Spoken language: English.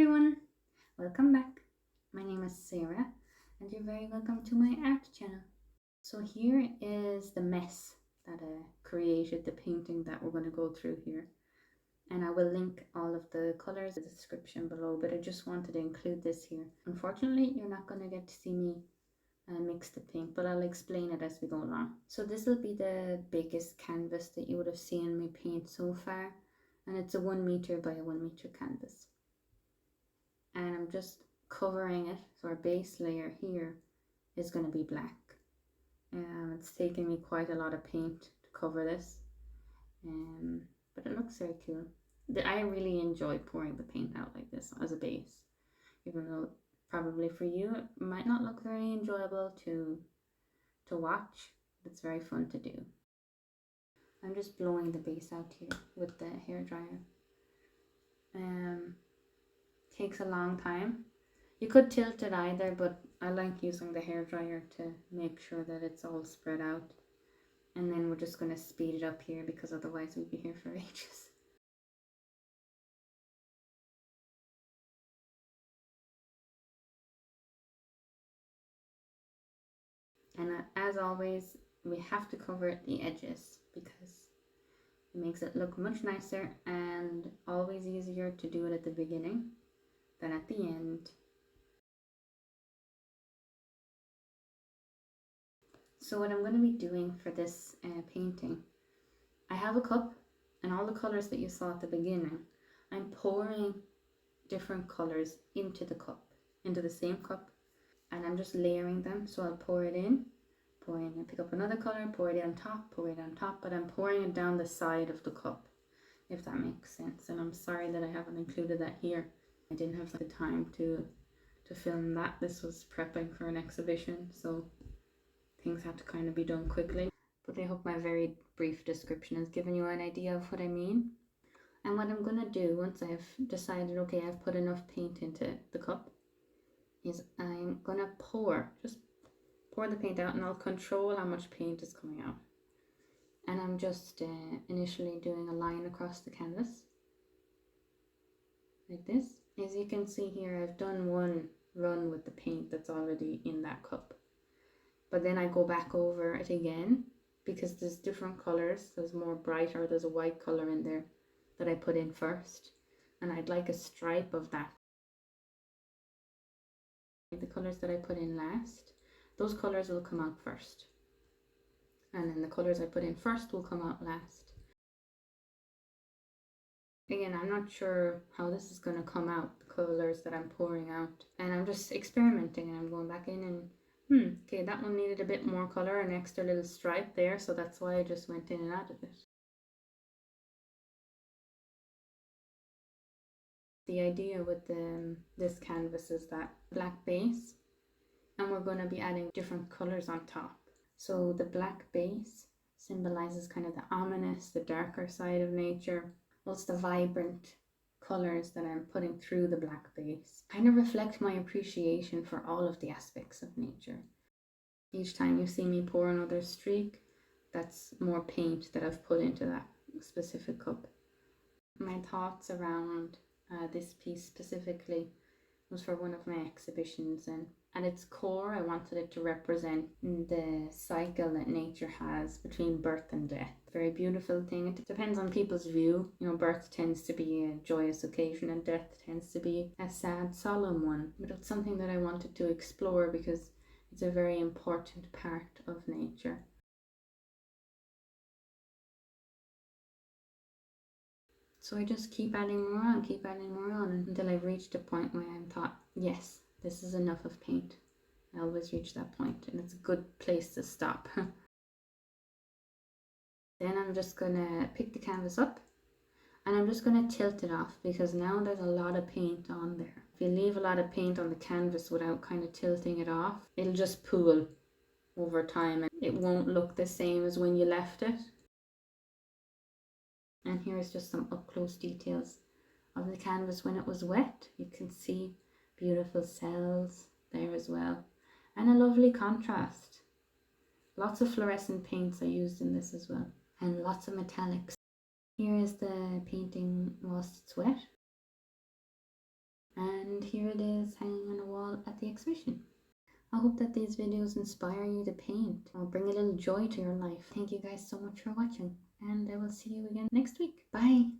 everyone, welcome back. My name is Sarah and you're very welcome to my art channel. So here is the mess that I created, the painting that we're going to go through here. And I will link all of the colours in the description below, but I just wanted to include this here. Unfortunately, you're not going to get to see me mix the paint, but I'll explain it as we go along. So this will be the biggest canvas that you would have seen me paint so far. And it's a 1 meter by a 1 meter canvas. And I'm just covering it, so our base layer here is going to be black. It's taken me quite a lot of paint to cover this, but it looks very cool. I really enjoy pouring the paint out like this as a base, even though probably for you it might not look very enjoyable to watch. It's very fun to do. I'm just blowing the base out here with the hairdryer. Takes a long time. You could tilt it either, but I like using the hairdryer to make sure that it's all spread out. And then we're just going to speed it up here because otherwise we'd be here for ages. And as always, we have to cover the edges because it makes it look much nicer and always easier to do it at the beginning than at the end. So what I'm going to be doing for this painting, I have a cup and all the colours that you saw at the beginning, I'm pouring different colours into the cup, into the same cup, and I'm just layering them. So I'll pour it in, and pick up another colour, pour it on top, but I'm pouring it down the side of the cup, if that makes sense. And I'm sorry that I haven't included that here. I didn't have the time to film that. This was prepping for an exhibition, so things had to kind of be done quickly. But I hope my very brief description has given you an idea of what I mean. And what I'm going to do once I've decided, okay, I've put enough paint into the cup, is I'm going to just pour the paint out, and I'll control how much paint is coming out. And I'm just initially doing a line across the canvas like this. As you can see here, I've done one run with the paint that's already in that cup, but then I go back over it again because there's different colors. There's more brighter, there's a white color in there that I put in first, and I'd like a stripe of that. The colors that I put in last, those colors will come out first, and then the colors I put in first will come out last. Again, I'm not sure how this is going to come out, the colors that I'm pouring out, and I'm just experimenting, and I'm going back in and okay, that one needed a bit more color, an extra little stripe there, so that's why I just went in and added it. The idea with this canvas is that black base, and we're going to be adding different colors on top. So the black base symbolizes kind of the ominous, the darker side of nature, whilst the vibrant colors that I'm putting through the black base kind of reflect my appreciation for all of the aspects of nature. Each time you see me pour another streak, that's more paint that I've put into that specific cup. My thoughts around this piece specifically was for one of my exhibitions, and at its core I wanted it to represent the cycle that nature has between birth and death. Very beautiful thing. It depends on people's view. You know, birth tends to be a joyous occasion and death tends to be a sad, solemn one. But it's something that I wanted to explore because it's a very important part of nature. So I just keep adding more on until I've reached a point where I thought, yes, this is enough of paint. I always reach that point, and it's a good place to stop. Then I'm just gonna pick the canvas up and I'm just gonna tilt it off because now there's a lot of paint on there. If you leave a lot of paint on the canvas without kind of tilting it off, it'll just pool over time and it won't look the same as when you left it. And here's just some up close details of the canvas when it was wet. You can see beautiful cells there as well, and a lovely contrast. Lots of fluorescent paints are used in this as well, and lots of metallics. Here is the painting whilst it's wet, And here it is hanging on the wall at the exhibition. I hope that these videos inspire you to paint or bring a little joy to your life. Thank you guys so much for watching, and I will see you again next week. Bye!